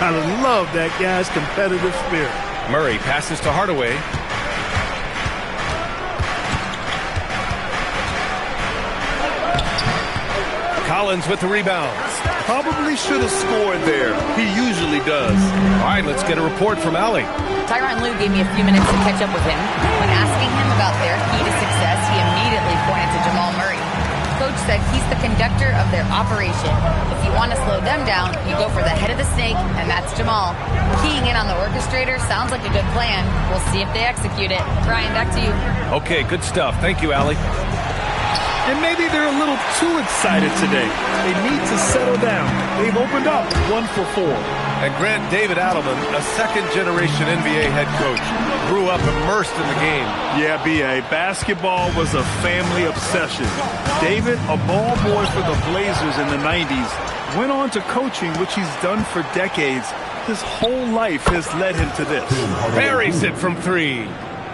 Gotta love that guy's competitive spirit. Murray passes to Hardaway. Collins with the rebound. Probably should have scored there. He usually does. All right, let's get a report from Allie. Tyronn Lue gave me a few minutes to catch up with him. When asking him about their key to success, he immediately pointed to Jamal Murray. Coach said he's the conductor of their operation. If you want to slow them down, you go for the head of the snake, and that's Jamal. Keying in on the orchestrator sounds like a good plan. We'll see if they execute it. Brian, back to you. Okay, good stuff. Thank you, Allie. And maybe they're a little too excited today. They need to settle down. They've opened up 1 for 4. And Grant David Adelman, a second-generation NBA head coach, grew up immersed in the game. Yeah, B.A., basketball was a family obsession. David, a ball boy for the Blazers in the 90s, went on to coaching, which he's done for decades. His whole life has led him to this. Buries it from 3.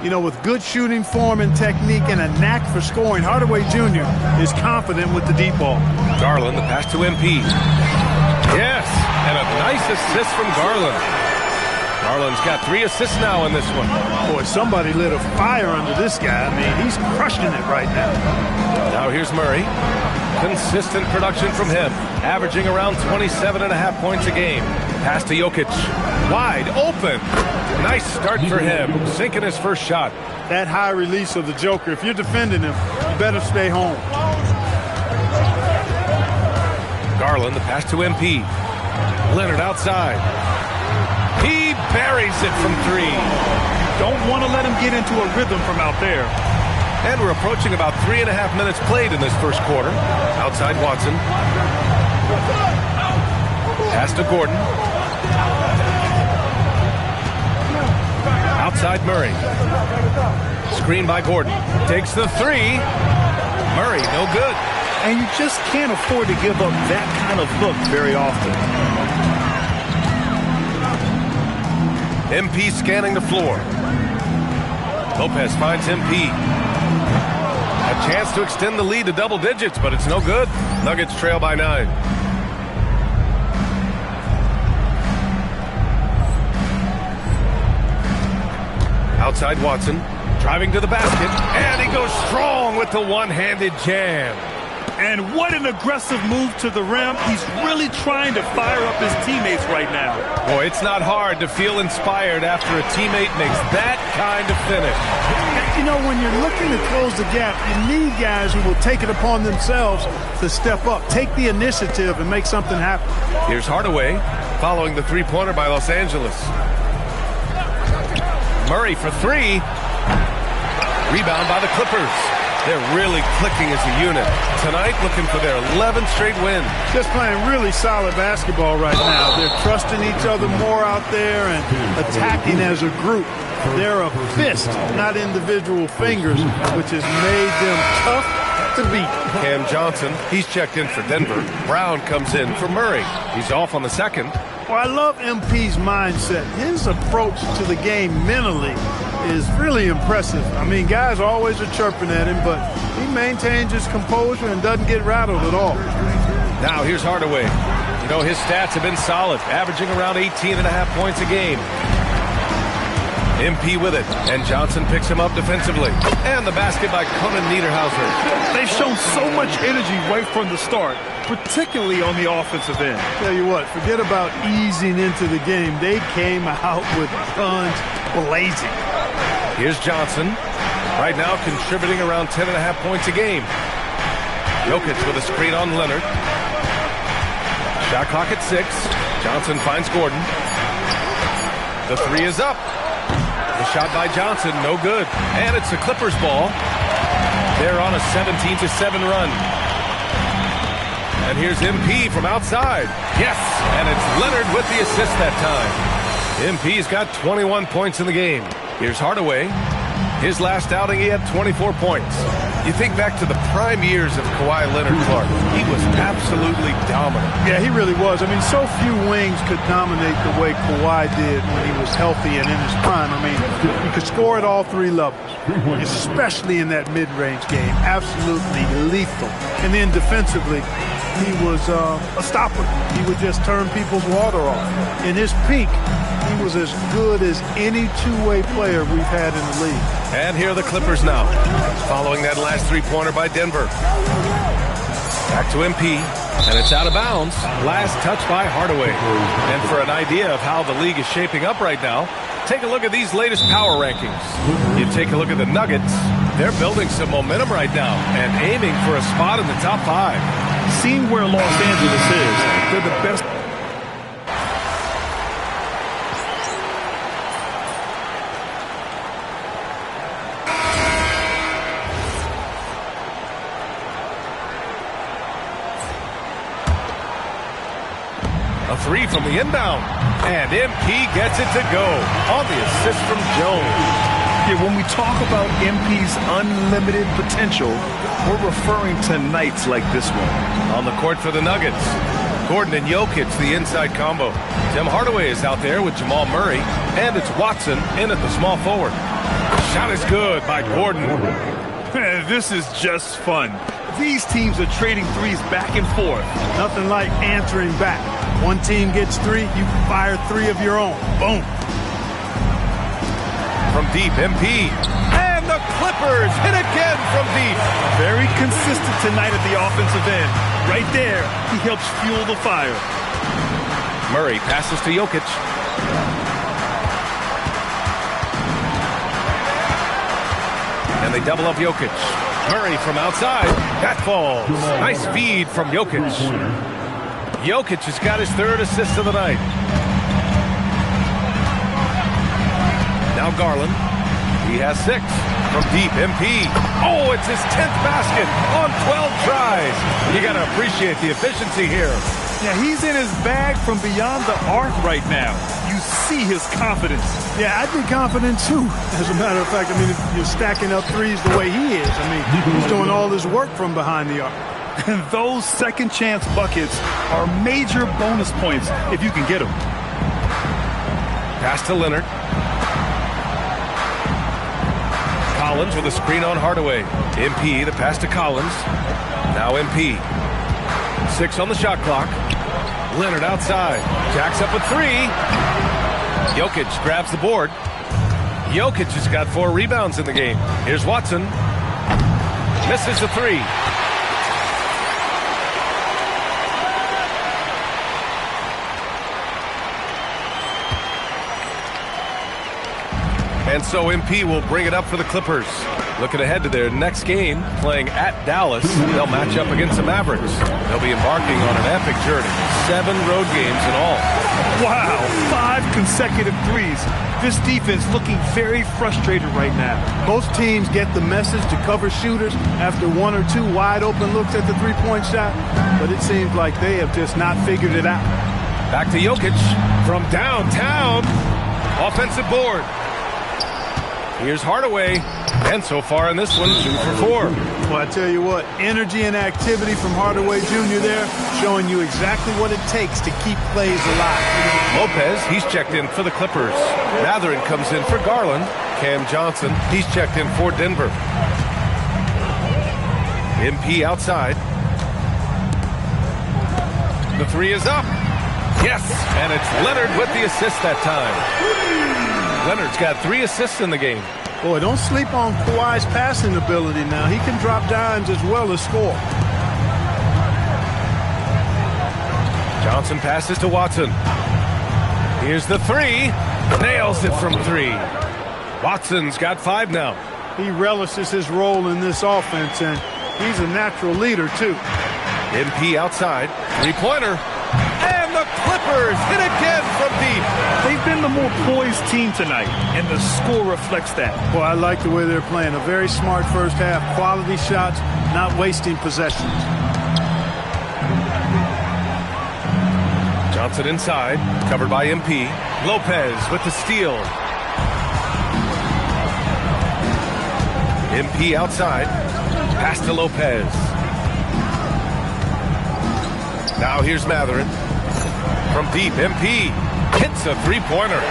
You know, with good shooting form and technique and a knack for scoring, Hardaway Jr. is confident with the deep ball. Garland, the pass to MP. Yes, and a nice assist from Garland. Garland's got 3 assists now in this one. Boy, somebody lit a fire under this guy. I mean, he's crushing it right now. Now here's Murray. Consistent production from him, averaging around 27.5 points a game. Pass to Jokic. Wide open. Nice start for him, sinking his first shot. That high release of the Joker, if you're defending him, you better stay home. Garland, the pass to MP. Leonard outside. He buries it from 3. Don't want to let him get into a rhythm from out there. And we're approaching about 3.5 minutes played in this first quarter. Outside Watson. Pass to Gordon. Outside Murray. Screen by Gordon. Takes the 3. Murray, no good. And you just can't afford to give up that kind of look very often. MP scanning the floor. Lopez finds MP. A chance to extend the lead to double digits, but it's no good. Nuggets trail by 9. Outside Watson, driving to the basket, and he goes strong with the one-handed jam. And what an aggressive move to the rim. He's really trying to fire up his teammates right now. Boy, it's not hard to feel inspired after a teammate makes that kind of finish. You know, when you're looking to close the gap, you need guys who will take it upon themselves to step up, take the initiative, and make something happen. Here's Hardaway following the three-pointer by Los Angeles. Murray for 3. Rebound by the Clippers. They're really clicking as a unit. Tonight, looking for their 11th straight win. Just playing really solid basketball right now. They're trusting each other more out there and attacking as a group. They're a fist, not individual fingers, which has made them tough to beat. Cam Johnson, he's checked in for Denver. Brown comes in for Murray. He's off on the second. Well, I love MP's mindset. His approach to the game mentally is really impressive. I mean, guys always are chirping at him, but he maintains his composure and doesn't get rattled at all. Now here's Hardaway. You know, his stats have been solid, averaging around 18.5 points a game. MP with it, and Johnson picks him up defensively. And the basket by Conan Niederhauser. They've shown so much energy right from the start, particularly on the offensive end. Tell you what, forget about easing into the game. They came out with guns blazing. Here's Johnson, right now contributing around 10.5 points a game. Jokic with a screen on Leonard. Shot clock at 6. Johnson finds Gordon. The 3 is up. The shot by Johnson, no good. And it's the Clippers ball. They're on a 17-7 run. And here's MP from outside. Yes, and it's Leonard with the assist that time. MP's got 21 points in the game. Here's Hardaway. His last outing, he had 24 points. You think back to the prime years of Kawhi Leonard, Clark. He was absolutely dominant. Yeah, he really was. I mean, so few wings could dominate the way Kawhi did when he was healthy and in his prime. I mean, he could score at all 3 levels, especially in that mid-range game. Absolutely lethal. And then defensively, he was a stopper. He would just turn people's water off. In his peak, he was as good as any two-way player we've had in the league. And here are the Clippers now, following that last three-pointer by Denver. Back to MP, and it's out of bounds. Last touch by Hardaway. And for an idea of how the league is shaping up right now, take a look at these latest power rankings. You take a look at the Nuggets. They're building some momentum right now and aiming for a spot in the top 5. Seeing where Los Angeles is, they're the best. A three from the inbound. And MP gets it to go on the assist from Jones. Yeah, when we talk about MP's unlimited potential, we're referring to nights like this one. On the court for the Nuggets, Gordon and Jokic, the inside combo. Tim Hardaway is out there with Jamal Murray, and it's Watson in at the small forward. Shot is good by Gordon. This is just fun. These teams are trading threes back and forth. Nothing like answering back. One team gets 3, you fire 3 of your own. Boom. From deep, MP. And the Clippers hit again from deep. Very consistent tonight at the offensive end. Right there, he helps fuel the fire. Murray passes to Jokic. And they double up Jokic. Murray from outside. That falls. Nice feed from Jokic. Jokic has got his 3rd assist of the night. Now Garland. He has 6. From deep, MP. Oh, it's his 10th basket on 12 tries. You got to appreciate the efficiency here. Yeah, he's in his bag from beyond the arc right now. You see his confidence. Yeah, I'd be confident too. As a matter of fact, I mean, if you're stacking up threes the way he is, I mean, he's doing all his work from behind the arc. And those second chance buckets are major bonus points if you can get them. Pass to Leonard. Collins with a screen on Hardaway. MP, the pass to Collins. Now MP. 6 on the shot clock. Leonard outside. Jacks up a 3. Jokic grabs the board. Jokic has got 4 rebounds in the game. Here's Watson. Misses the 3. And so MP will bring it up for the Clippers. Looking ahead to their next game, playing at Dallas. They'll match up against the Mavericks. They'll be embarking on an epic journey. 7 road games in all. Wow, 5 consecutive threes. This defense looking very frustrated right now. Most teams get the message to cover shooters after 1 or 2 wide open looks at the three-point shot, but it seems like they have just not figured it out. Back to Jokic from downtown. Offensive board. Here's Hardaway, and so far in this one, 2 for 4. Well, I tell you what, energy and activity from Hardaway Jr. there, showing you exactly what it takes to keep plays alive. Lopez, he's checked in for the Clippers. Mathurin comes in for Garland. Cam Johnson, he's checked in for Denver. MP outside. The 3 is up. Yes, and it's Leonard with the assist that time. Leonard's got 3 assists in the game. Boy, don't sleep on Kawhi's passing ability now. He can drop dimes as well as score. Johnson passes to Watson. Here's the 3. Nails it from 3. Watson's got 5 now. He relishes his role in this offense, and he's a natural leader, too. MP outside. 3-pointer. And the Clippers hit again from deep. They've been the more poised team tonight, and the score reflects that. Well, I like the way they're playing. A very smart first half. Quality shots, not wasting possessions. Johnson inside, covered by MP. Lopez with the steal. MP outside. Pass to Lopez. Now here's Mathurin. From deep, MP hits a 3-pointer.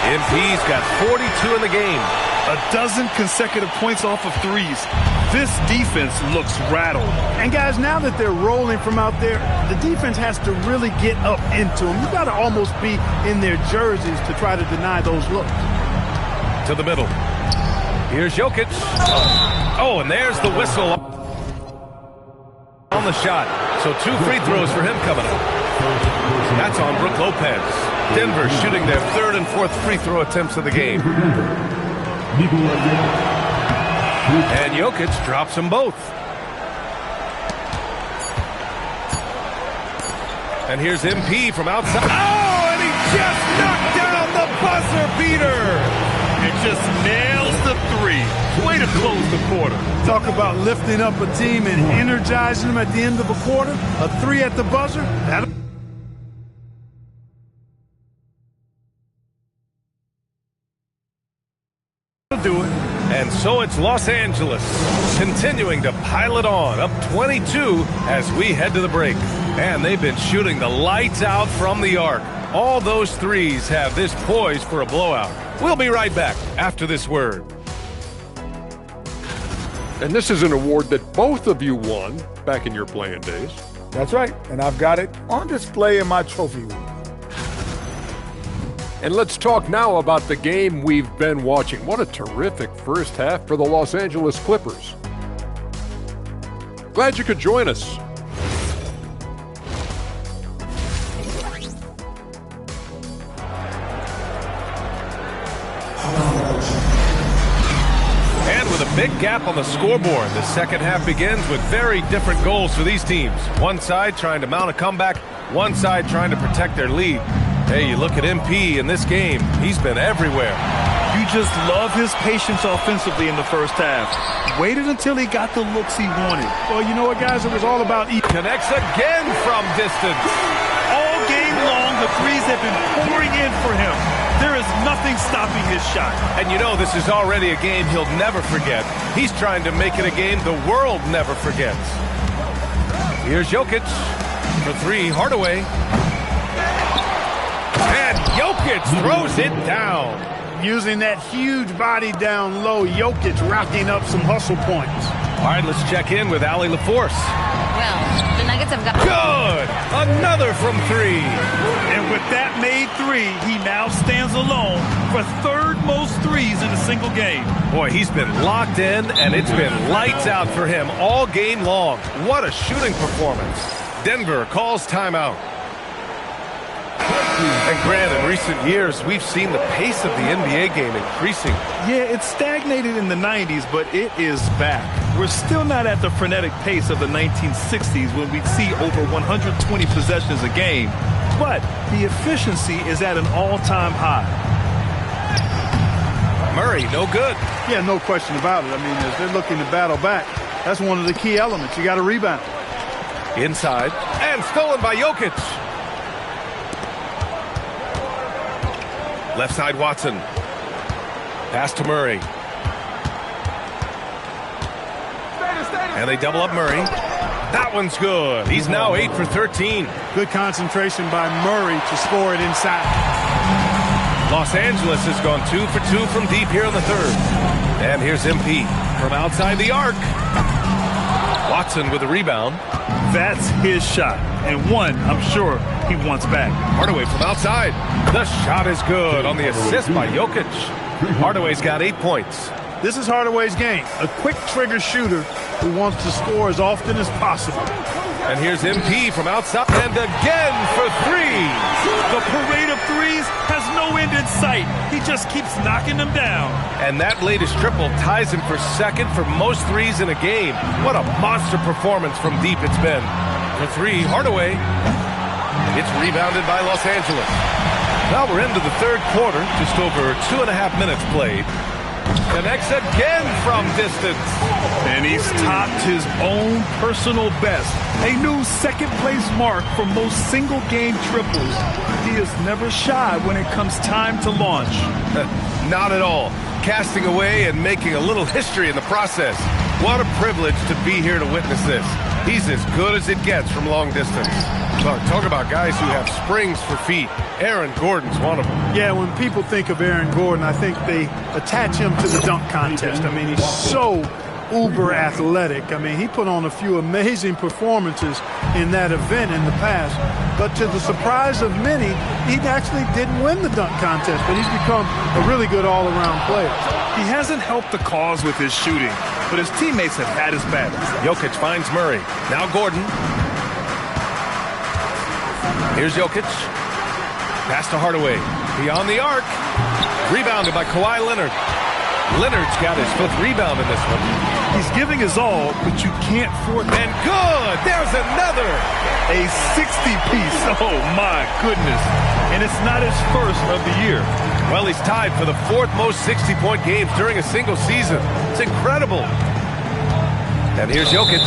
MP's got 42 in the game. A dozen consecutive points off of threes. This defense looks rattled. And guys, now that they're rolling from out there, the defense has to really get up into them. You got to almost be in their jerseys to try to deny those looks. To the middle. Here's Jokic. Oh, and there's the whistle on the shot. So 2 free throws for him coming up. That's on Brook Lopez. Denver shooting their 3rd and 4th free throw attempts of the game. And Jokic drops them both. And here's MP from outside. Oh, and he just knocked down the buzzer beater. It just nails the 3. Way to close the quarter. Talk about lifting up a team and energizing them at the end of a quarter. A 3 at the buzzer. That'll do it. And so it's Los Angeles continuing to pile it on, up 22 as we head to the break. And they've been shooting the lights out from the arc. All those threes have this poised for a blowout. We'll be right back after this word. And this is an award that both of you won back in your playing days. That's right, and I've got it on display in my trophy room. And let's talk now about the game we've been watching. What a terrific first half for the Los Angeles Clippers. Glad you could join us. And with a big gap on the scoreboard, the second half begins with very different goals for these teams. One side trying to mount a comeback, one side trying to protect their lead. Hey, you look at MP in this game, he's been everywhere. You just love his patience offensively in the first half. Waited until he got the looks he wanted. Well, you know what, guys? It was all about Connects again from distance. All game long, the threes have been pouring in for him. There is nothing stopping his shot. And you know this is already a game he'll never forget. He's trying to make it a game the world never forgets. Here's Jokic for 3, Hardaway. And Jokic throws it down. using that huge body down low. Jokic racking up some hustle points. All right, let's check in with Allie LaForce. Well, the Nuggets have got... Good! Another from three. And with that made three, he now stands alone for third most threes in a single game. Boy, he's been locked in, and it's been lights out for him all game long. What a shooting performance. Denver calls timeout. And Grant, in recent years, we've seen the pace of the NBA game increasing. Yeah, it stagnated in the 90s, but it is back. We're still not at the frenetic pace of the 1960s when we'd see over 120 possessions a game, but the efficiency is at an all-time high. Murray, no good. Yeah, no question about it. I mean, as they're looking to battle back, that's one of the key elements. You got to rebound. Inside, and stolen by Jokic. Left side, Watson. Pass to Murray. And they double up Murray. That one's good. He's now 8 for 13. Good concentration by Murray to score it inside. Los Angeles has gone 2 for 2 from deep here in the third. And here's MP from outside the arc. Watson with a rebound. That's his shot, and one I'm sure he wants back. Hardaway from outside. The shot is good on the assist by Jokic. Hardaway's got 8 points. This is Hardaway's game. A quick trigger shooter who wants to score as often as possible. And here's MP from outside. And again for three. The parade of threes has no end in sight. He just keeps knocking them down. And that latest triple ties him for second for most threes in a game. What a monster performance from deep it's been. For three, Hardaway. It's rebounded by Los Angeles. Now we're into the third quarter. Just over 2.5 minutes played. Connects again from distance. And he's topped his own personal best. A new second-place mark for most single-game triples. He is never shy when it comes time to launch. Not at all. Casting away and making a little history in the process. What a privilege to be here to witness this. He's as good as it gets from long distance. Talk about guys who have springs for feet. Aaron Gordon's one of them. Yeah, when people think of Aaron Gordon, I think they attach him to the dunk contest. I mean, he's so uber athletic. I mean, he put on a few amazing performances in that event in the past. But to the surprise of many, he actually didn't win the dunk contest, but he's become a really good all-around player. He hasn't helped the cause with his shooting, but his teammates have had his back. Jokic finds Murray. Now Gordon. Here's Jokic. Pass to Hardaway. Beyond the arc. Rebounded by Kawhi Leonard. Leonard's got his 5th rebound in this one. He's giving his all, but you can't afford that. And good! There's another! A 60-piece. Oh, my goodness. And it's not his first of the year. Well, he's tied for the 4th most 60-point games during a single season. It's incredible. And here's Jokic,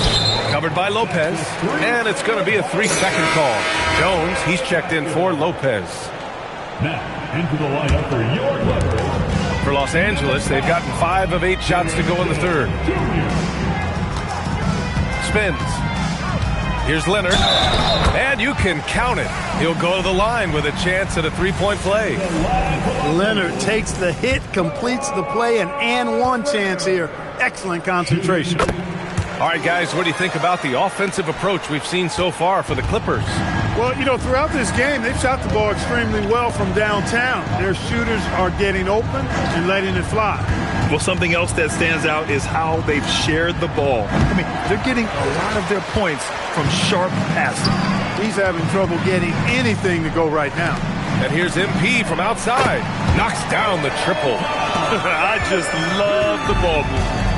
covered by Lopez. And it's going to be a 3-second call. Jones, he's checked in for Lopez. Now, into the lineup for your Clippers. For Los Angeles, they've gotten 5 of 8 shots to go in the 3rd. Spins. Here's Leonard. And you can count it. He'll go to the line with a chance at a 3-point play. Leonard takes the hit, completes the play, and one chance here. Excellent concentration. All right, guys, what do you think about the offensive approach we've seen so far for the Clippers? Well, you know, throughout this game, they've shot the ball extremely well from downtown. Their shooters are getting open and letting it fly. Well, something else that stands out is how they've shared the ball. I mean, they're getting a lot of their points from sharp passing. He's having trouble getting anything to go right now. And here's MP from outside. Knocks down the triple. I just love the ball movement.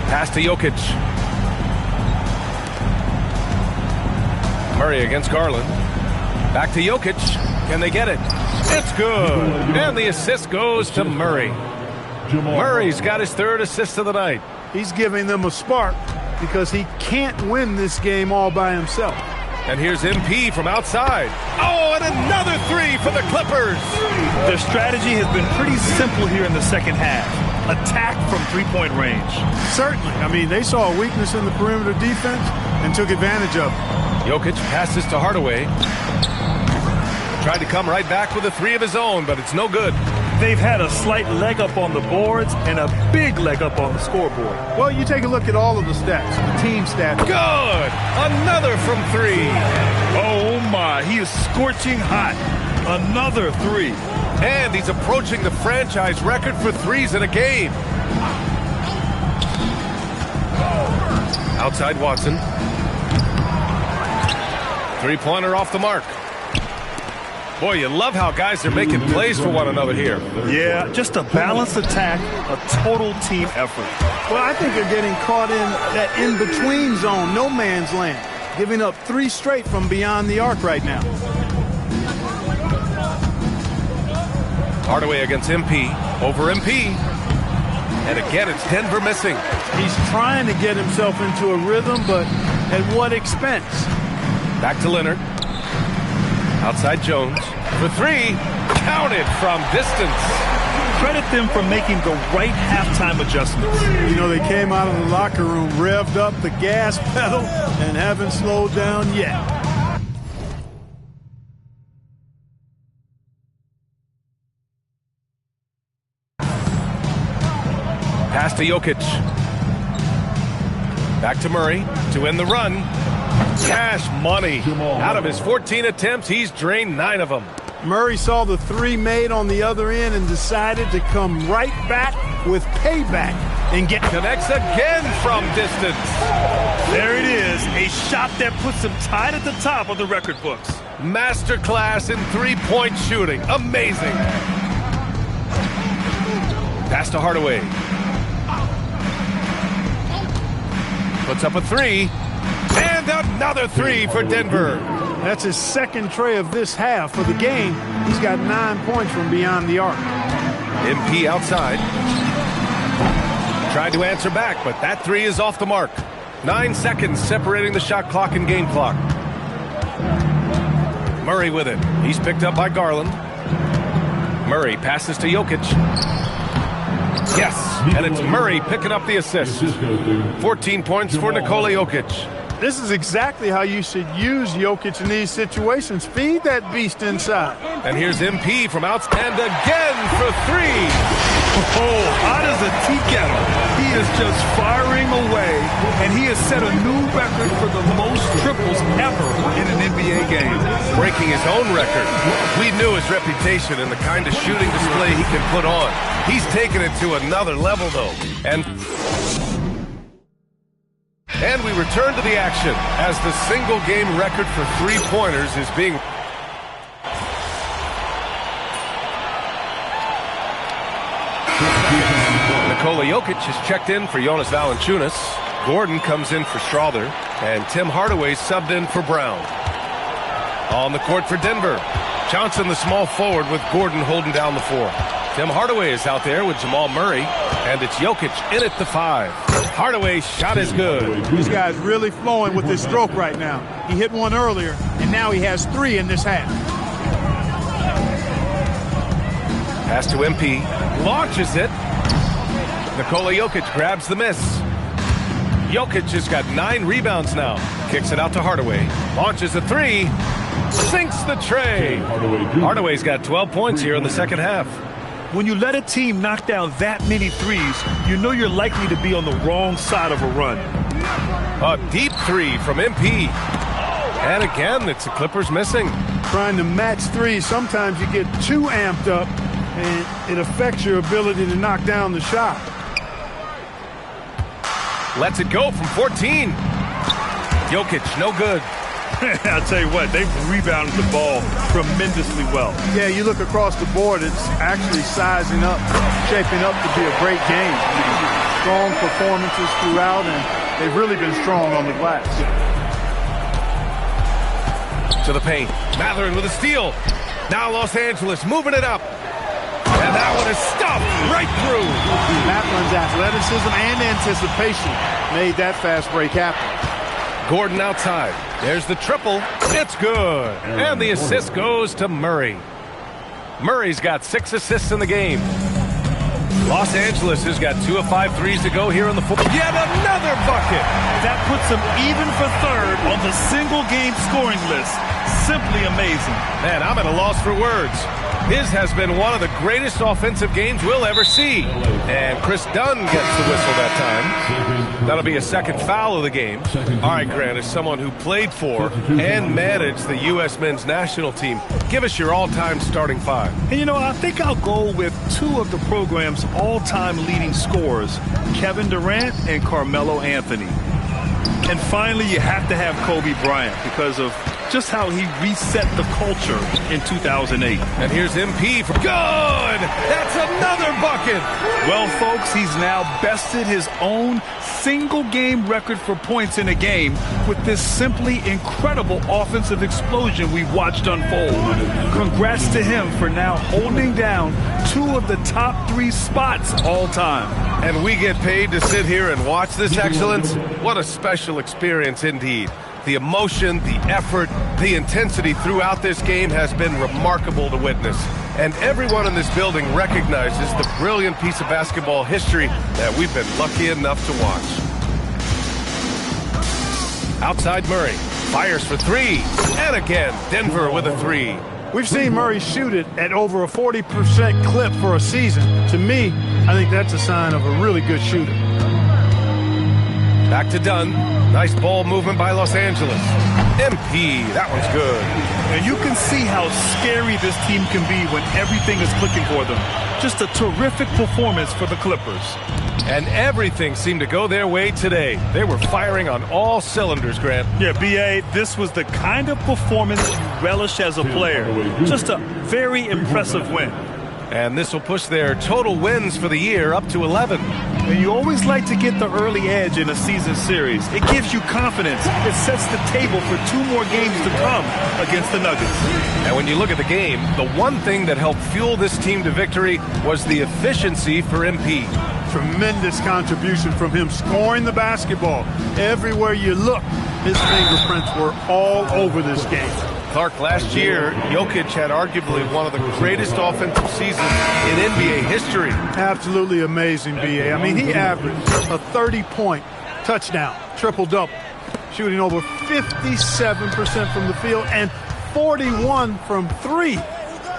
Pass to Jokic. Murray against Garland. Back to Jokic. Can they get it? It's good. And the assist goes to Murray. Murray's got his 3rd assist of the night. He's giving them a spark because he can't win this game all by himself. And here's MP from outside. Oh, and another 3 for the Clippers. Their strategy has been pretty simple here in the second half. Attack from 3-point range. Certainly. I mean, they saw a weakness in the perimeter defense and took advantage of it. Jokic passes to Hardaway. Tried to come right back with a 3 of his own, but it's no good. They've had a slight leg up on the boards and a big leg up on the scoreboard. Well, you take a look at all of the stats, the team stats. Good! Another from 3. Oh, my. He is scorching hot. Another 3. And he's approaching the franchise record for 3s in a game. Outside Watson. 3-pointer off the mark. Boy, you love how guys are making plays for one another here. Yeah, just a balanced attack, a total team effort. Well, I think they're getting caught in that in-between zone, no man's land, giving up 3 straight from beyond the arc right now. Hardaway against MP. Over MP. And again, it's Denver missing. He's trying to get himself into a rhythm, but at what expense? Back to Leonard. Outside Jones. For 3. Counted from distance. Credit them for making the right halftime adjustments. You know, they came out of the locker room, revved up the gas pedal, and haven't slowed down yet. Pass to Jokic. Back to Murray to end the run. Cash money. Out of his 14 attempts, he's drained 9 of them. Murray saw the 3 made on the other end and decided to come right back with payback and get... Connects again from distance. There it is, a shot that puts him tied at the top of the record books. Masterclass in 3-point shooting. Amazing. Pass to Hardaway. Puts up a 3. And another 3 for Denver. That's his 2nd tray of this half. For the game, he's got 9 points from beyond the arc. MP outside. Tried to answer back, but that 3 is off the mark. 9 seconds separating the shot clock and game clock. Murray with it. He's picked up by Garland. Murray passes to Jokic. Yes, and it's Murray picking up the assist. 14 points for Nikola Jokic. This is exactly how you should use Jokic in these situations. Feed that beast inside. And here's MP from outside. And again for three. Oh, hot as a tea kettle. He is just firing away, and he has set a new record for the most triples ever in an NBA game. Breaking his own record. We knew his reputation and the kind of shooting display he can put on. He's taken it to another level, though. And we return to the action as the single-game record for three-pointers is being... Nikola Jokic has checked in for Jonas Valanciunas. Gordon comes in for Strawther. And Tim Hardaway subbed in for Brown. On the court for Denver. Johnson, the small forward, with Gordon holding down the four. Tim Hardaway is out there with Jamal Murray. And it's Jokic in at the 5. Hardaway's shot is good. This guy's really flowing with his stroke right now. He hit one earlier, and now he has 3 in this half. Pass to MP. Launches it. Nikola Jokic grabs the miss. Jokic has got 9 rebounds now. Kicks it out to Hardaway. Launches a 3. Sinks the tray. Hardaway's got 12 points here in the second half. When you let a team knock down that many threes, you know you're likely to be on the wrong side of a run. A deep 3 from MP. And again, it's the Clippers missing. Trying to match threes, sometimes you get too amped up, and it affects your ability to knock down the shot. Lets it go from 14. Jokic, no good. I'll tell you what, they've rebounded the ball tremendously well. Yeah, you look across the board, it's actually sizing up, shaping up to be a great game. Strong performances throughout, and they've really been strong on the glass. To the paint. Mathurin with a steal. Now Los Angeles moving it up. And that one is stuffed right through. Mathurin's athleticism and anticipation made that fast break happen. Gordon outside. There's the triple. It's good. And the assist goes to Murray. Murray's got 6 assists in the game. Los Angeles has got 2 of 5 threes to go here in the fourth. Yet another bucket. That puts them even for third on the single-game scoring list. Simply amazing. Man, I'm at a loss for words. His has been one of the greatest offensive games we'll ever see. And Chris Dunn gets the whistle that time. That'll be a second foul of the game. All right, Grant, as someone who played for and managed the U.S. men's national team, give us your all-time starting 5. And, you know, I think I'll go with 2 of the program's all-time leading scorers, Kevin Durant and Carmelo Anthony. And finally, you have to have Kobe Bryant because of just how he reset the culture in 2008. And here's MP for good! That's another bucket! Well, folks, he's now bested his own single-game record for points in a game with this simply incredible offensive explosion we watched unfold. Congrats to him for now holding down 2 of the top 3 spots all time. And we get paid to sit here and watch this excellence? What a special experience indeed. The emotion, the effort, the intensity throughout this game has been remarkable to witness. And everyone in this building recognizes the brilliant piece of basketball history that we've been lucky enough to watch. Outside Murray, fires for 3. And again, Denver with a 3. We've seen Murray shoot it at over a 40% clip for a season. To me, I think that's a sign of a really good shooter. Back to Dunn. Nice ball movement by Los Angeles. MP, that one's good. And you can see how scary this team can be when everything is clicking for them. Just a terrific performance for the Clippers. And everything seemed to go their way today. They were firing on all cylinders, Grant. Yeah, B.A., this was the kind of performance you relish as a player. Just a very impressive win. And this will push their total wins for the year up to 11. And you always like to get the early edge in a season series. It gives you confidence. It sets the table for 2 more games to come against the Nuggets. And when you look at the game, the one thing that helped fuel this team to victory was the efficiency for MP. Tremendous contribution from him scoring the basketball. Everywhere you look, his fingerprints were all over this game. Clark, last year, Jokic had arguably one of the greatest offensive seasons in NBA history. Absolutely amazing, B.A. I mean, he averaged a 30-point touchdown, triple-double. shooting over 57% from the field and 41 from three.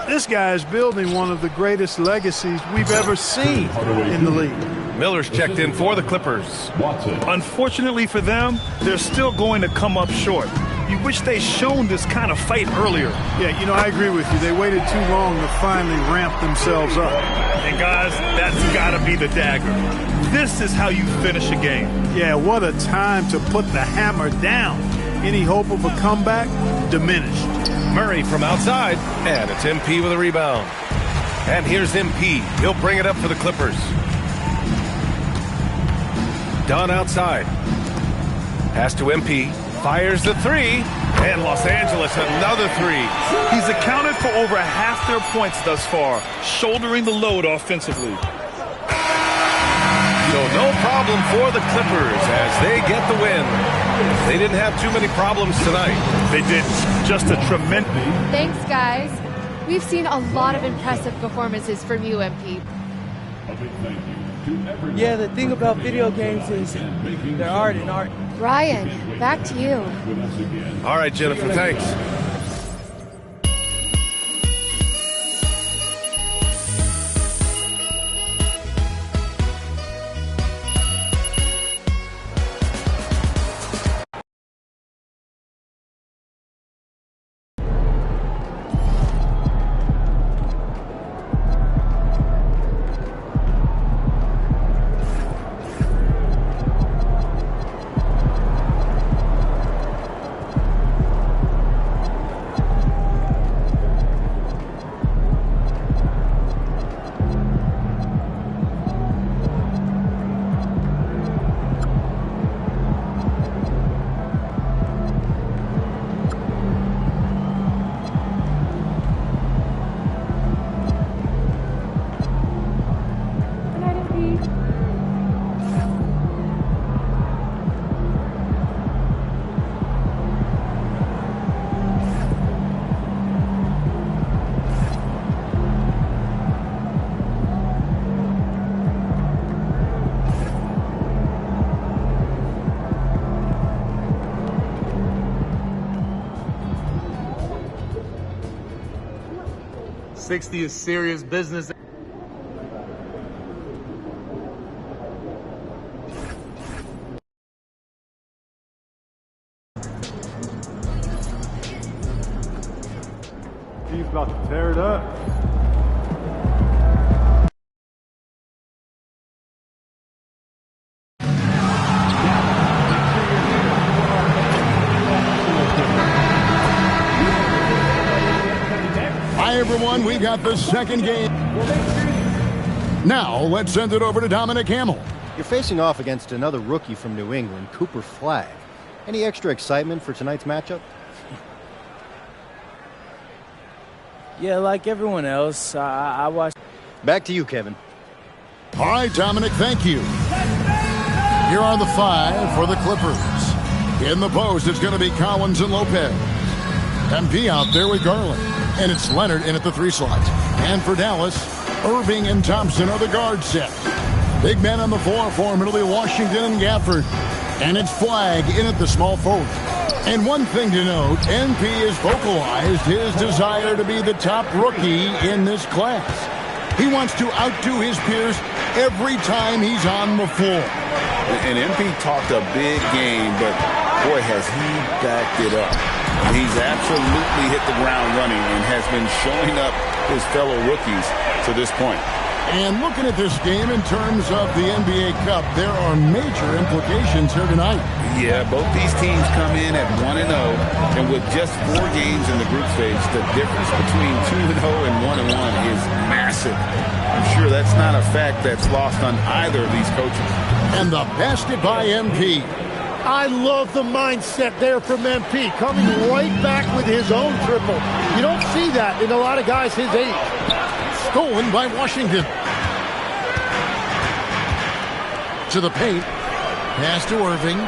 This guy is building one of the greatest legacies we've ever seen in the league. Miller's checked in for the Clippers. Unfortunately for them, they're still going to come up short. You wish they'd shown this kind of fight earlier. Yeah, you know, I agree with you. They waited too long to finally ramp themselves up. And guys, that's got to be the dagger. This is how you finish a game. Yeah, what a time to put the hammer down. Any hope of a comeback? Diminished. Murray from outside, and it's MP with a rebound. And here's MP. He'll bring it up for the Clippers. Dunn outside. Pass to MP. Fires the three. And Los Angeles another three. He's accounted for over half their points thus far, shouldering the load offensively. So no problem for the Clippers as they get the win. They didn't have too many problems tonight. They didn't. Just a tremendous... Thanks, guys. We've seen a lot of impressive performances from you, MP. Yeah, the thing about video games is they're art and art. Ryan, back to you. All right, Jennifer, thanks. '60 is serious business. He's about to tear it up. Hi, everyone. We got the second game. Now, let's send it over to Dominic Hamill. You're facing off against another rookie from New England, Cooper Flagg. Any extra excitement for tonight's matchup? Yeah, like everyone else, I watched. Back to you, Kevin. All right, Dominic, thank you. Here are the five for the Clippers. In the post, it's going to be Collins and Lopez. MP out there with Garland. And it's Leonard in at the three slot. And for Dallas, Irving and Thompson are the guard set. Big men on the floor for him. It'll be Washington and Gafford. And it's Flagg in at the small forward. And one thing to note, MP has vocalized his desire to be the top rookie in this class. He wants to outdo his peers every time he's on the floor. And MP talked a big game, but boy, has he backed it up. He's absolutely hit the ground running and has been showing up his fellow rookies to this point. And looking at this game in terms of the NBA Cup, there are major implications here tonight. Yeah, both these teams come in at 1-0, and with just 4 games in the group stage, the difference between 2-0 and 1-1 is massive. I'm sure that's not a fact that's lost on either of these coaches. And the basket by MP. I love the mindset there from MP, coming right back with his own triple. You don't see that in a lot of guys his age. Stolen by Washington. To the paint. Pass to Irving.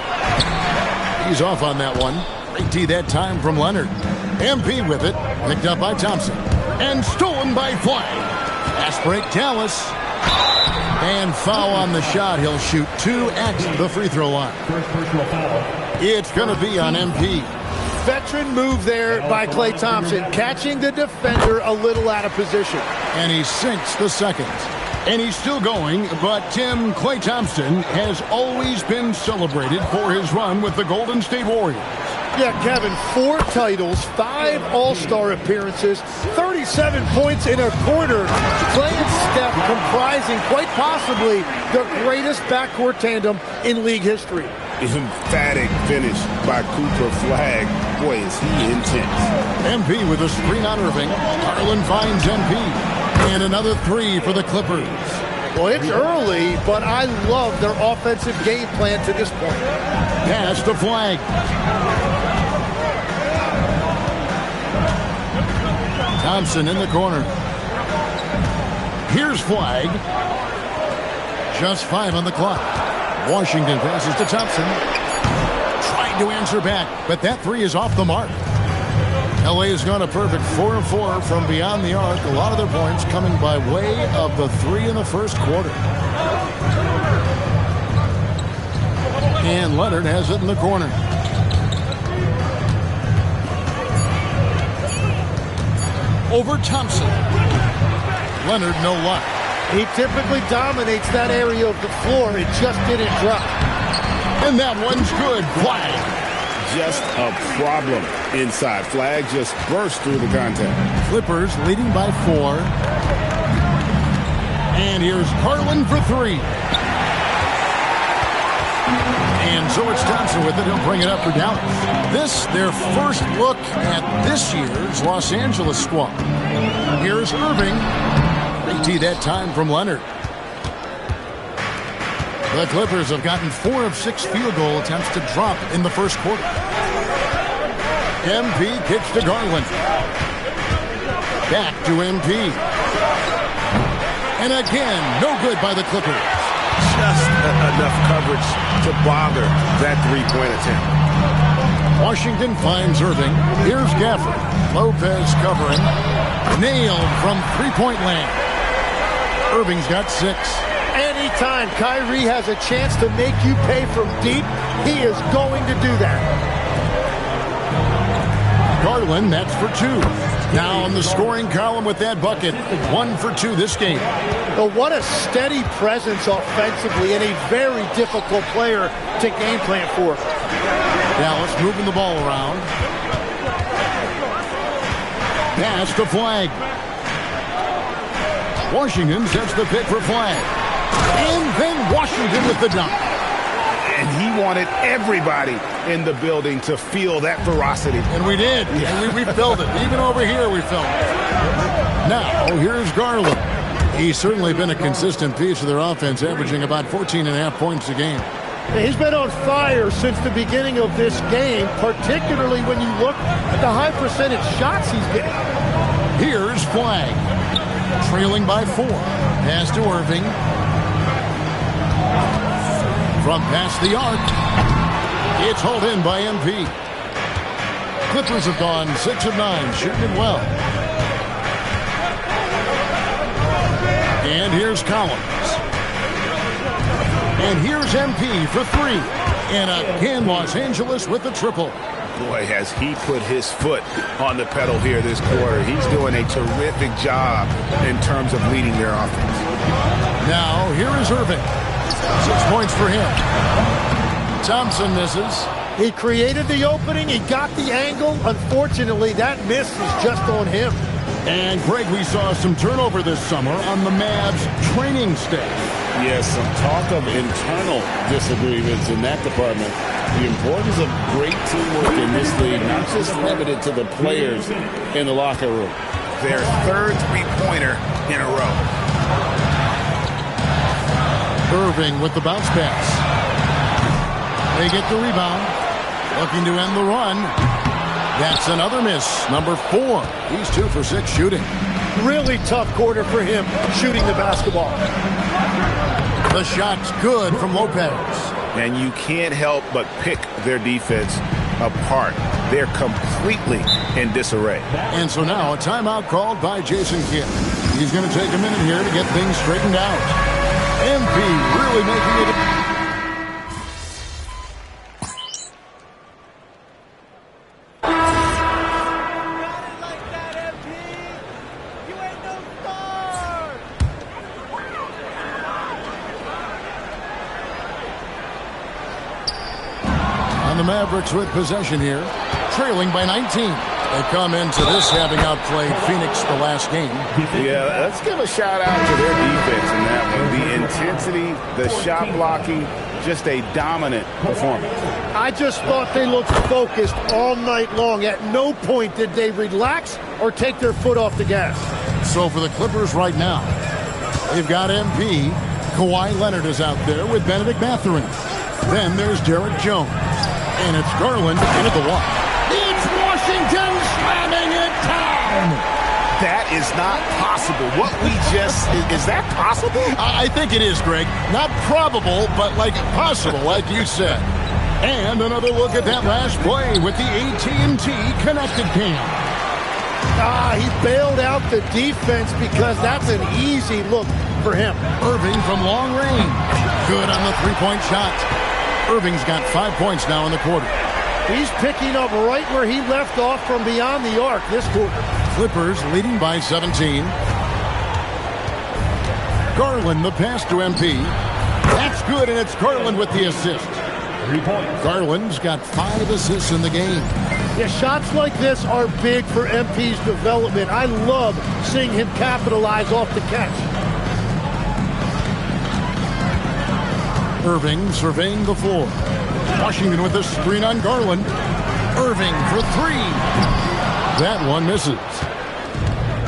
He's off on that one. Great tee that time from Leonard. MP with it. Picked up by Thompson. And stolen by Flagg. Fast break Dallas. And foul on the shot. He'll shoot 2 at the free throw line. First personal foul. It's going to be on MP. Veteran move there by Klay Thompson, catching the defender a little out of position. And he sinks the second. And he's still going, but Tim, Klay Thompson has always been celebrated for his run with the Golden State Warriors. Yeah, Kevin, 4 titles, 5 All-Star appearances, 37 points in a quarter. Klay and Steph comprising quite possibly the greatest backcourt tandem in league history. Emphatic finish by Cooper Flag. Boy, is he intense. MP with a screen on Irving. Garland finds MP. And another 3 for the Clippers. Well, it's early, but I love their offensive game plan to this point. Pass to Flag. Thompson in the corner. Here's Flag. Just 5 on the clock. Washington passes to Thompson. Trying to answer back, but that 3 is off the mark. LA has gone a perfect 4 of 4 from beyond the arc. A lot of their points coming by way of the 3 in the first quarter. And Leonard has it in the corner. Over Thompson. Leonard, no luck. He typically dominates that area of the floor. It just didn't drop. And that one's good. Flag. Just a problem inside. Flag just burst through the contact. Clippers leading by 4. And here's Garland for 3. And so it's Thompson with it. He'll bring it up for Dallas. This, their first look at this year's Los Angeles squad. Here's Irving. Tee that time from Leonard. The Clippers have gotten 4 of 6 field goal attempts to drop in the first quarter. MP kicks to Garland. Back to MP. And again, no good by the Clippers. Just enough coverage to bother that 3-point attempt. Washington finds Irving. Here's Gafford. Lopez covering. Nailed from 3-point land. Irving's got 6. Anytime Kyrie has a chance to make you pay from deep, he is going to do that. Garland, that's for 2. Now in the scoring column with that bucket. 1 for 2 this game. But what a steady presence offensively and a very difficult player to game plan for. Dallas moving the ball around. Pass to Flag. Washington sets the pick for Flag. And then Washington with the dunk. And he wanted everybody in the building to feel that ferocity. And we did. Yeah. We felt it. Even over here we felt it. Now, here's Garland. He's certainly been a consistent piece of their offense, averaging about 14.5 points a game. He's been on fire since the beginning of this game, particularly when you look at the high percentage shots he's getting. Here's Flag. Trailing by 4. Pass to Irving. From past the arc. It's hauled in by MP. Clippers have gone 6 of 9, shooting it well. And here's Collins. And here's MP for 3. And again, Los Angeles with the triple. Boy, has he put his foot on the pedal here this quarter. He's doing a terrific job in terms of leading their offense. Now, here is Irving. 6 points for him. Thompson misses. He created the opening. He got the angle. Unfortunately, that miss is just on him. And, Greg, we saw some turnover this summer on the Mavs training staff. Yes, some talk of internal disagreements in that department. The importance of great teamwork in this league, not just limited to the players in the locker room. Their 3rd 3-pointer in a row. Irving with the bounce pass. They get the rebound. Looking to end the run. That's another miss. Number 4. He's 2 for 6 shooting. Really tough quarter for him shooting the basketball. The shot's good from Lopez. And you can't help but pick their defense apart. They're completely in disarray. And so now a timeout called by Jason Kidd. He's going to take a minute here to get things straightened out. MP really making it. And the Mavericks with possession here, trailing by 19. They come into this having outplayed Phoenix the last game. Yeah, let's give a shout out to their defense in that one. The intensity, the shot blocking, just a dominant performance. I just thought they looked focused all night long. At no point did they relax or take their foot off the gas. So for the Clippers right now, they've got MP. Kawhi Leonard is out there with Benedict Mathurin. Then there's Derek Jones. And it's Garland into the wall. It's Washington slamming it down. That is not possible. What we just, is that possible? I think it is, Greg. Not probable, but like possible, like you said. And another look at that last play with the AT&T connected cam. He bailed out the defense because that's an easy look for him. Irving from long range. Good on the three-point shot. Irving's got 5 points now in the quarter. He's picking up right where he left off from beyond the arc this quarter. Clippers leading by 17. Garland the pass to MP. That's good, and it's Garland with the assist. 3 points. Garland's got 5 assists in the game. Yeah, shots like this are big for MP's development. I love seeing him capitalize off the catch. Irving surveying the floor. Washington with a screen on Garland. Irving for 3. That one misses.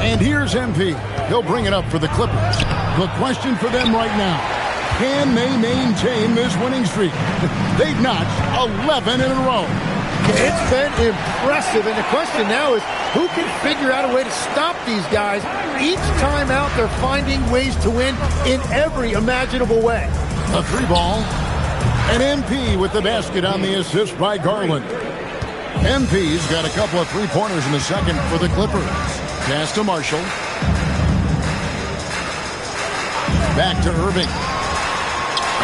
And here's MP. He'll bring it up for the Clippers. The question for them right now, can they maintain this winning streak? They've notched 11 in a row. It's been impressive, and the question now is who can figure out a way to stop these guys? Each time out, they're finding ways to win in every imaginable way. A 3-ball. And MP with the basket on the assist by Garland. MP's got a couple of three-pointers in the second for the Clippers. Pass to Marshall. Back to Irving.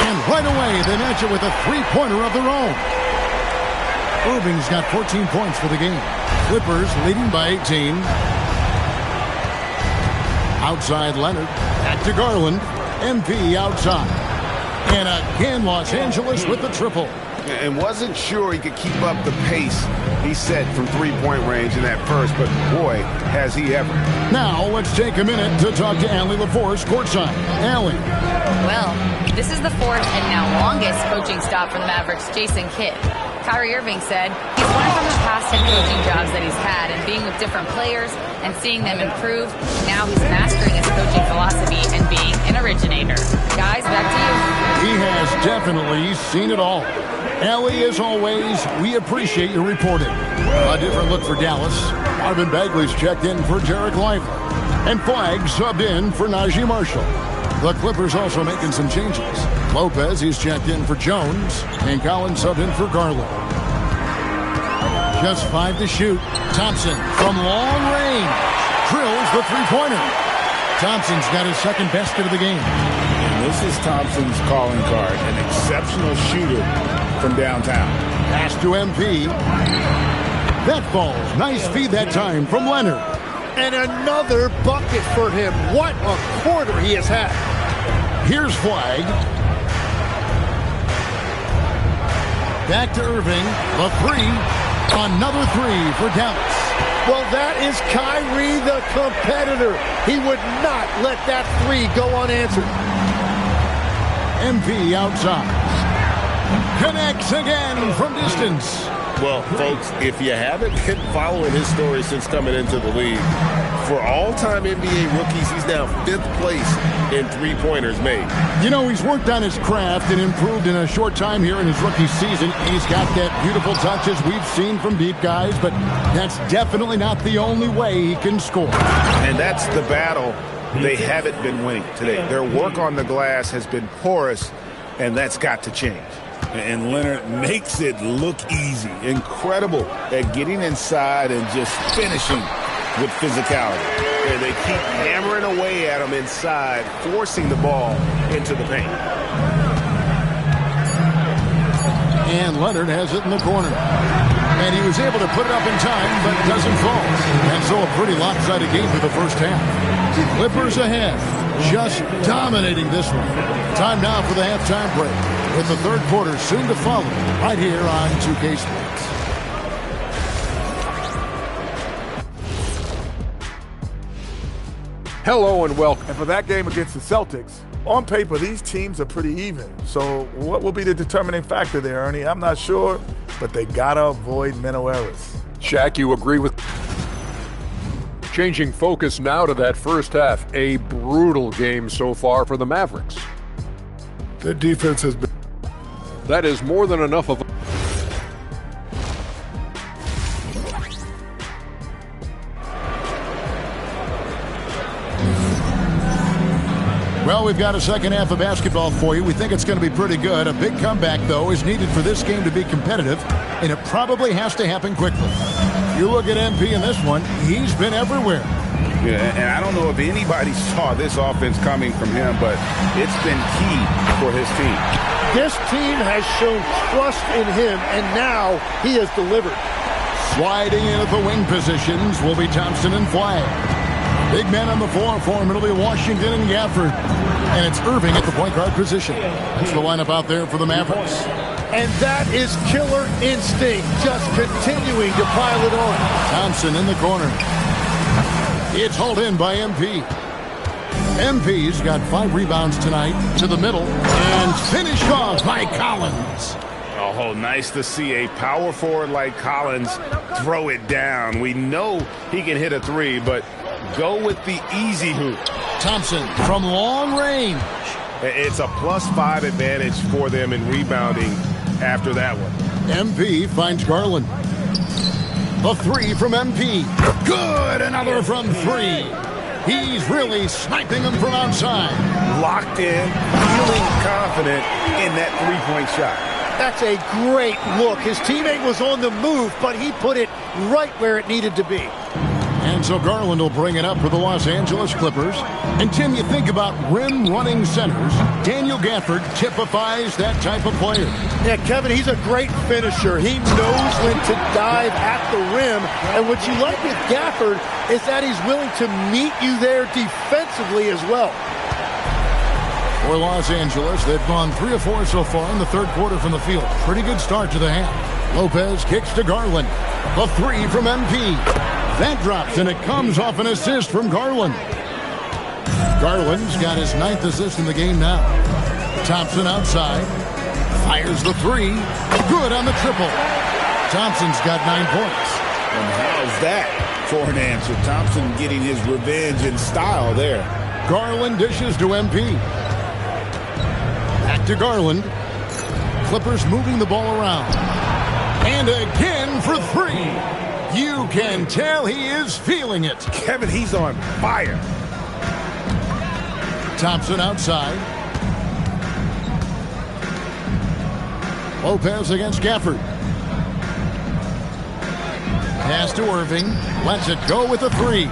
And right away, they match it with a three-pointer of their own. Irving's got 14 points for the game. Clippers leading by 18. Outside Leonard. Back to Garland. MP outside. And again, Los Angeles with the triple. And wasn't sure he could keep up the pace he set from three-point range in that first, but boy, has he ever. Now, let's take a minute to talk to Allie LaForce courtside. Allie. Well, this is the fourth and now longest coaching stop for the Mavericks' Jason Kidd. Kyrie Irving said he's learned from the past head coaching jobs that he's had and being with different players and seeing them improve. Now he's mastering his coaching philosophy and being an originator. Guys, back to you. He has definitely seen it all. Allie, as always, we appreciate your reporting. A different look for Dallas. Marvin Bagley's checked in for Derek Lively. And Flagg subbed in for Najee Marshall. The Clippers also making some changes. Lopez, he's checked in for Jones. And Collins subbed in for Garland. Just 5 to shoot. Thompson from long range. Drills the three-pointer. Thompson's got his second basket of the game. And this is Thompson's calling card. An exceptional shooter from downtown. Pass to MP. That falls. Nice feed that time from Leonard. And another bucket for him. What a quarter he has had. Here's Flagg. Back to Irving. A 3. Another 3 for Dallas. Well, that is Kyrie the competitor. He would not let that 3 go unanswered. MP outside. Connects again from distance. Well, folks, if you haven't been following his story since coming into the league, for all-time NBA rookies, he's now 5th place in three-pointers made. You know, he's worked on his craft and improved in a short time here in his rookie season. He's got that beautiful touch as we've seen from deep guys, but that's definitely not the only way he can score. And that's the battle they haven't been winning today. Their work on the glass has been porous, and that's got to change. And Leonard makes it look easy. Incredible at getting inside and just finishing with physicality. and they keep hammering away at him inside, forcing the ball into the paint. And Leonard has it in the corner. And he was able to put it up in time, but it doesn't fall. And so a pretty lopsided game for the first half. Clippers ahead, just dominating this one. Time now for the halftime break, with the third quarter soon to follow, right here on 2K Sports. Hello and welcome. And for that game against the Celtics, on paper, these teams are pretty even. So what will be the determining factor there, Ernie? I'm not sure, but they got to avoid mental errors. Shaq, you agree with... Changing focus now to that first half. A brutal game so far for the Mavericks. Their defense has been... That is more than enough of a... Well, we've got a second half of basketball for you. We think it's going to be pretty good. A big comeback, though, is needed for this game to be competitive, and it probably has to happen quickly. You look at MP in this one, he's been everywhere. Yeah, and I don't know if anybody saw this offense coming from him, but it's been key for his team. This team has shown trust in him, and now he has delivered. Sliding in at the wing positions will be Thompson and Flagg. Big men on the floor for him. It'll be Washington and Gafford. And it's Irving at the point guard position. That's the lineup out there for the Mavericks. And that is killer instinct, just continuing to pile it on. Thompson in the corner. It's hauled in by MP. MP's got 5 rebounds tonight to the middle. And finished off by Collins. Oh, nice to see a power forward like Collins throw it down. We know he can hit a three, but go with the easy hoop. Thompson from long range. It's a +5 advantage for them in rebounding after that one. MP finds Garland. A 3 from MP. Good, another from 3. He's really sniping them from outside. Locked in, feeling confident in that three-point shot. That's a great look. His teammate was on the move, but he put it right where it needed to be. And so Garland will bring it up for the Los Angeles Clippers. And Tim, you think about rim-running centers. Daniel Gafford typifies that type of player. Yeah, Kevin, he's a great finisher. He knows when to dive at the rim. And what you like with Gafford is that he's willing to meet you there defensively as well. For Los Angeles, they've gone 3 of 4 so far in the third quarter from the field. Pretty good start to the half. Lopez kicks to Garland. A 3 from MP. That drops, and it comes off an assist from Garland. Garland's got his 9th assist in the game now. Thompson outside. Fires the 3. Good on the triple. Thompson's got 9 points. And how's that for an answer? Thompson getting his revenge in style there. Garland dishes to MP. Back to Garland. Clippers moving the ball around. And again for 3. You can tell he is feeling it. Kevin, he's on fire. Thompson outside. Lopez against Gafford. Pass to Irving. Lets it go with a 3.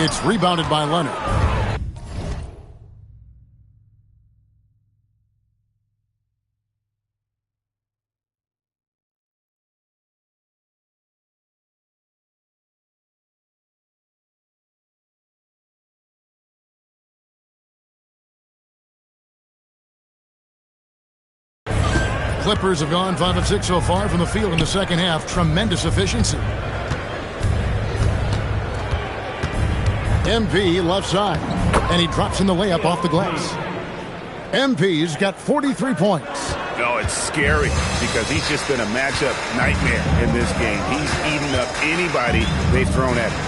It's rebounded by Leonard. Clippers have gone 5 of 6 so far from the field in the second half. Tremendous efficiency. MP left side. And he drops in the layup off the glass. MP's got 43 points. No, it's scary because he's just been a matchup nightmare in this game. He's eating up anybody they've thrown at him.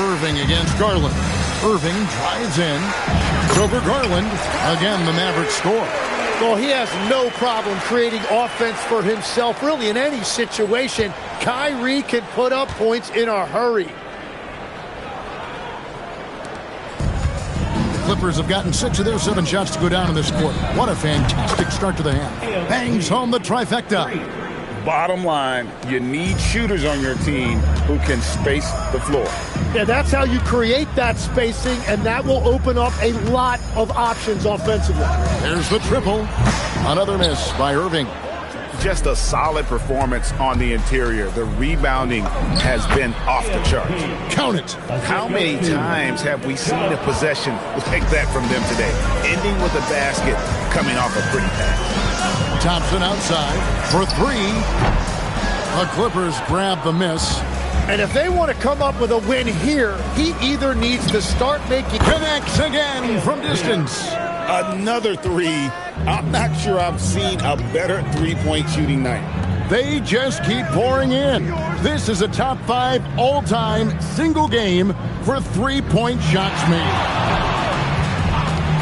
Irving against Garland. Irving drives in. It's over Garland. Again, the Mavericks score. Well, he has no problem creating offense for himself, really, in any situation. Kyrie can put up points in a hurry. The Clippers have gotten 6 of their 7 shots to go down in this quarter. What a fantastic start to the half. Bangs home the trifecta. Bottom line, you need shooters on your team who can space the floor. Yeah, that's how you create that spacing, and that will open up a lot of options offensively. There's the triple. Another miss by Irving. Just a solid performance on the interior. The rebounding has been off the charts. Count it. How many times have we seen a possession like that from them today? Ending with a basket, coming off a pretty pass. Thompson outside for three. The Clippers grab the miss. And if they want to come up with a win here, he either needs to start making... Connects again from distance. Another three. I'm not sure I've seen a better three-point shooting night. They just keep pouring in. This is a top 5 all-time single game for three-point shots made.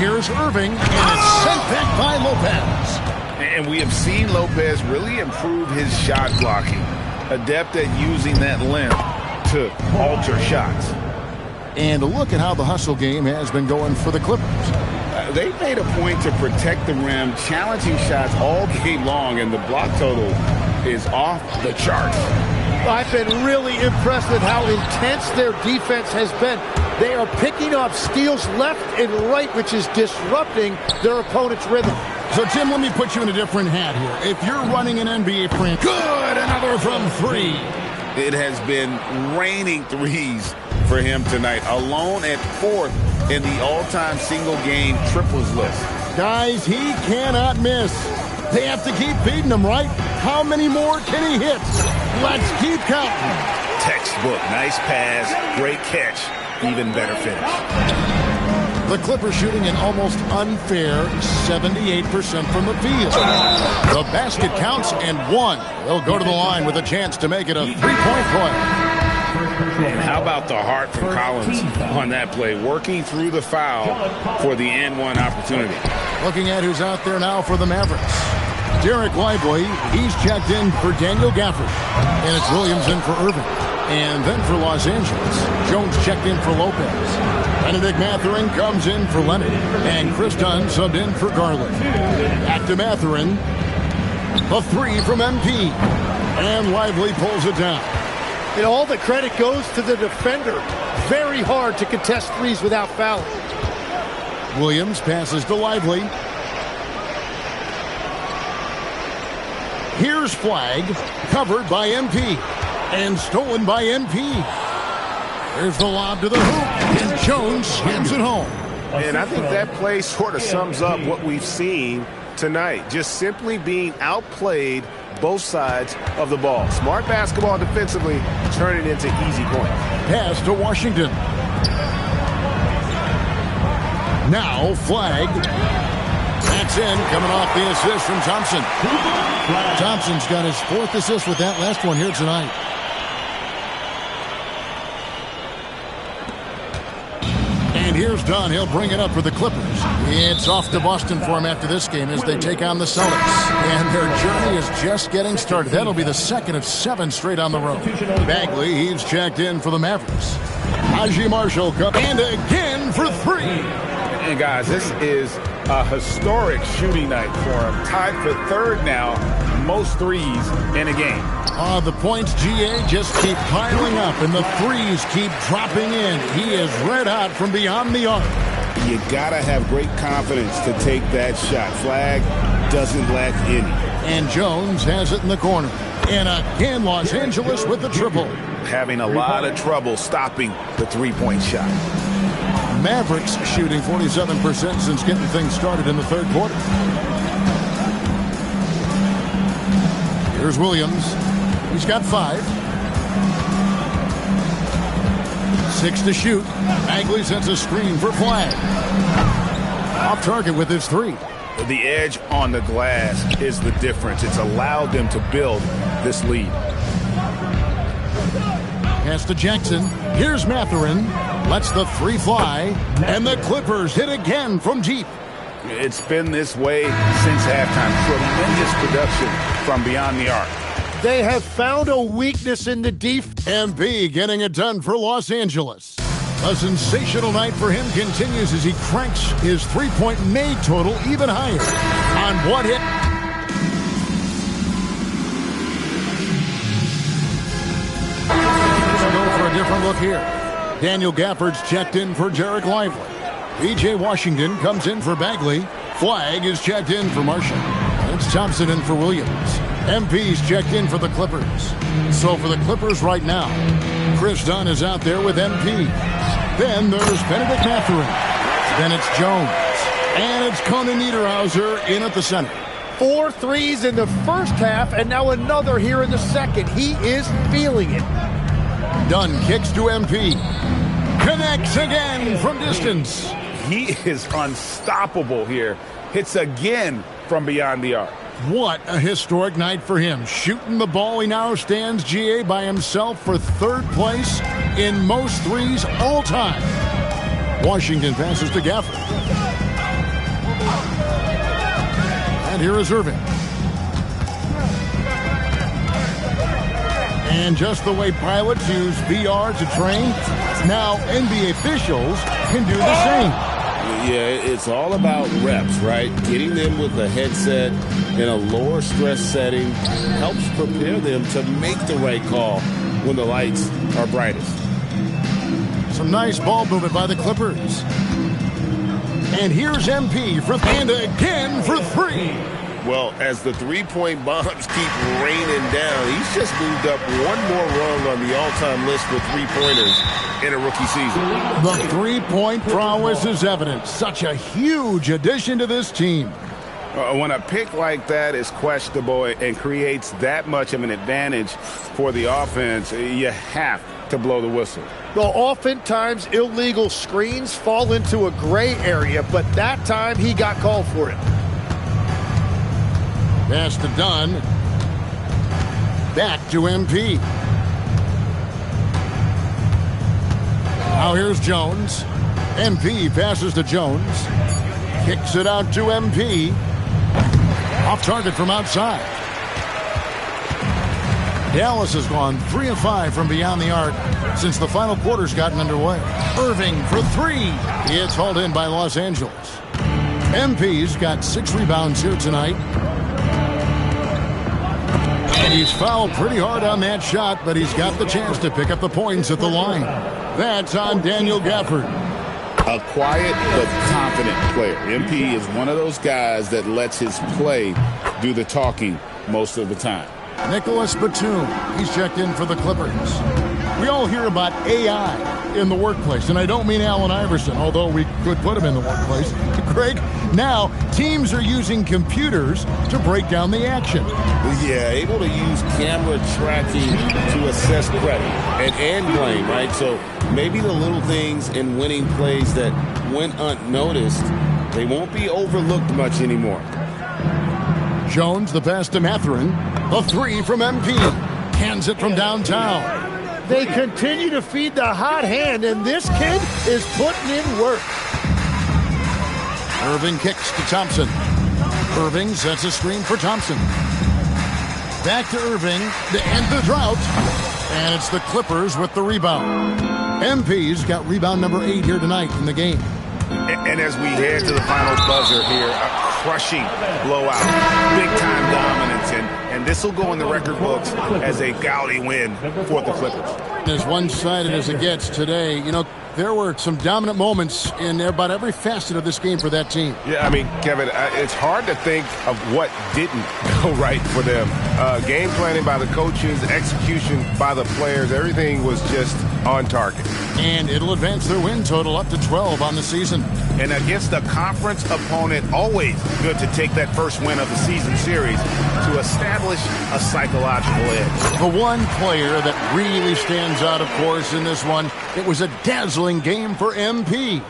Here's Irving, and it's sent back by Lopez. And we have seen Lopez really improve his shot blocking. Adept at using that length to alter shots. And look at how the hustle game has been going for the Clippers. They made a point to protect the rim, challenging shots all game long, and the block total is off the charts. I've been really impressed with how intense their defense has been. They are picking up steals left and right, which is disrupting their opponent's rhythm. So, Tim, let me put you in a different hat here. If you're running an NBA franchise, good, another from three. It has been raining threes for him tonight, alone at 4th in the all-time single-game triples list. Guys, he cannot miss. They have to keep feeding him, right? How many more can he hit? Let's keep counting. Textbook, nice pass, great catch, even better finish. The Clippers shooting an almost unfair 78% from the field. The basket counts and one. They'll go to the line with a chance to make it a three-point play. And how about the heart from Collins on that play, working through the foul for the and one opportunity. Looking at who's out there now for the Mavericks. Derek Lively, he's checked in for Daniel Gafford. And it's Williams in for Irving. And then for Los Angeles, Jones checked in for Lopez. Benedict Mathurin comes in for Leonard. And Chris Dunn subbed in for Garland. Back to Mathurin. The three from MP. And Lively pulls it down. And all the credit goes to the defender. Very hard to contest threes without fouling. Williams passes to Lively. Here's Flag, covered by MP, and stolen by MP. There's the lob to the hoop, and Jones slams it home. And I think that play sort of sums up what we've seen tonight. Just simply being outplayed both sides of the ball. Smart basketball defensively, turning it into easy points. Pass to Washington. Now Flag. That's in, coming off the assist from Thompson. Thompson's got his 4th assist with that last one here tonight. And here's Dunn. He'll bring it up for the Clippers. It's off to Boston for him after this game as they take on the Celtics. And their journey is just getting started. That'll be the 2nd of 7 straight on the road. Bagley, he's checked in for the Mavericks. Haji Marshall comes and again for three. And guys, this is a historic shooting night for him. Tied for 3rd now, most threes in a game. The points, GA, just keep piling up, and the threes keep dropping in. He is red hot from beyond the arc. You gotta have great confidence to take that shot. Flag doesn't lack any. And Jones has it in the corner. And again, Los Angeles with the triple. Having a lot of trouble stopping the three-point shot. Mavericks shooting 47% since getting things started in the 3rd quarter. Here's Williams. He's got 5. 6 to shoot. Bagley sets a screen for Flag. Off target with his 3. The edge on the glass is the difference. It's allowed them to build this lead. Pass to Jackson. Here's Mathurin. Lets the 3 fly. And the Clippers hit again from deep. It's been this way since halftime. Tremendous production from beyond the arc. They have found a weakness in the defense. MP getting it done for Los Angeles. A sensational night for him continues as he cranks his three-point made total even higher. On what hit? different look here. Daniel Gafford's checked in for Jarek Lively. B.J. Washington comes in for Bagley. Flagg is checked in for Marshall. And it's Thompson in for Williams. MP's checked in for the Clippers. So for the Clippers right now, Chris Dunn is out there with MP. Then there's Benedict Mathurin. Then it's Jones. And it's Conan Niederhauser in at the center. 4 threes in the first half, and now another here in the second. He is feeling it. Dunn kicks to MP. Connects again from distance. He is unstoppable here. Hits again from beyond the arc. What a historic night for him. Shooting the ball, he now stands GA by himself for 3rd place in most threes all time. Washington passes to Gafford. And here is Irving. And just the way pilots use VR to train, now NBA officials can do the same. Yeah, it's all about reps, right? Getting them with a headset in a lower stress setting helps prepare them to make the right call when the lights are brightest. Some nice ball movement by the Clippers. And here's MP for and again for 3. Well, as the three-point bombs keep raining down, he's just moved up one more rung on the all-time list for three-pointers in a rookie season. The three-point prowess is evident. Such a huge addition to this team. When a pick like that is questionable and creates that much of an advantage for the offense, you have to blow the whistle. Well, oftentimes illegal screens fall into a gray area, but that time he got called for it. Pass to Dunn. Back to MP. Now here's Jones. MP passes to Jones. Kicks it out to MP. Off target from outside. Dallas has gone 3 of 5 from beyond the arc since the final quarter's gotten underway. Irving for 3. It's hauled in by Los Angeles. MP's got 6 rebounds here tonight. And he's fouled pretty hard on that shot, but he's got the chance to pick up the points at the line. That's on Daniel Gafford. A quiet but confident player. MP is one of those guys that lets his play do the talking most of the time. Nicholas Batum, he's checked in for the Clippers. We all hear about AI in the workplace, and I don't mean Allen Iverson, although we could put him in the workplace. Greg, now teams are using computers to break down the action. Yeah, able to use camera tracking to assess credit and blame, right? So maybe the little things in winning plays that went unnoticed, they won't be overlooked much anymore. Jones, the pass to Mathurin. The 3 from MP. Hands it from downtown. They continue to feed the hot hand, and this kid is putting in work. Irving kicks to Thompson. Irving sets a screen for Thompson. Back to Irving to end the drought. And it's the Clippers with the rebound. MP's got rebound number 8 here tonight in the game. And as we head to the final buzzer here, a crushing blowout, big-time dominance, and this will go in the record books as a gaudy win for the Clippers. As one-sided as it gets today, you know, there were some dominant moments in about every facet of this game for that team. Yeah, I mean, Kevin, it's hard to think of what didn't go right for them. Game planning by the coaches, execution by the players, everything was just on target. And it'll advance their win total up to 12 on the season. And against a conference opponent, always good to take that first win of the season series to establish a psychological edge. The one player that really stands out, of course, in this one, it was a dazzling game for MP.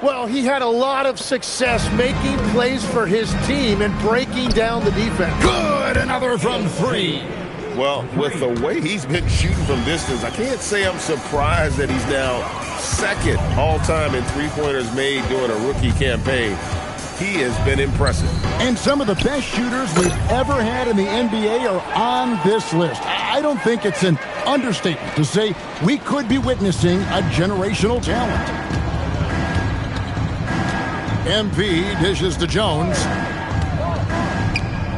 Well, he had a lot of success making plays for his team and breaking down the defense. Good, another from 3. Well, with the way he's been shooting from distance, I can't say I'm surprised that he's now second all-time in three-pointers made during a rookie campaign. He has been impressive. And some of the best shooters we've ever had in the NBA are on this list. I don't think it's an understatement to say we could be witnessing a generational talent. MP dishes to Jones.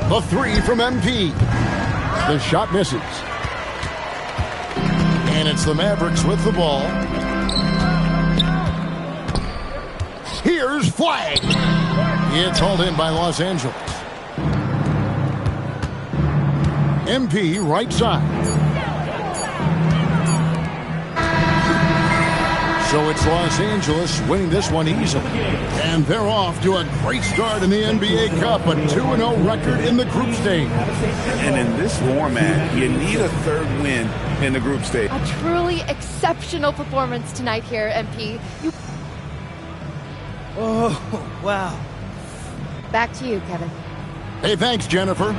The 3 from MP. The shot misses. And it's the Mavericks with the ball. Here's Flag. It's hauled in by Los Angeles. MP right side. So it's Los Angeles winning this one easily. And they're off to a great start in the NBA Cup, a 2-0 record in the group stage. And in this format, you need a third win in the group stage. A truly exceptional performance tonight here, MP. Oh, wow. Back to you, Kevin. Hey, thanks, Jennifer.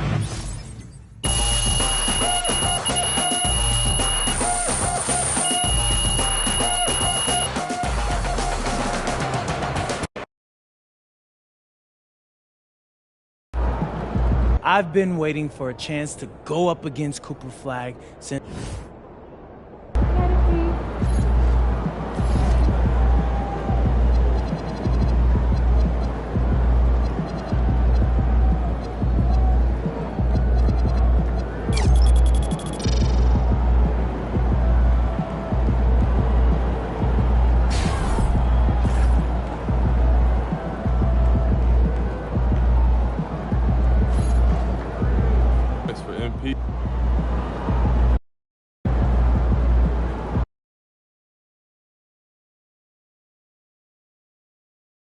I've been waiting for a chance to go up against Cooper Flag since...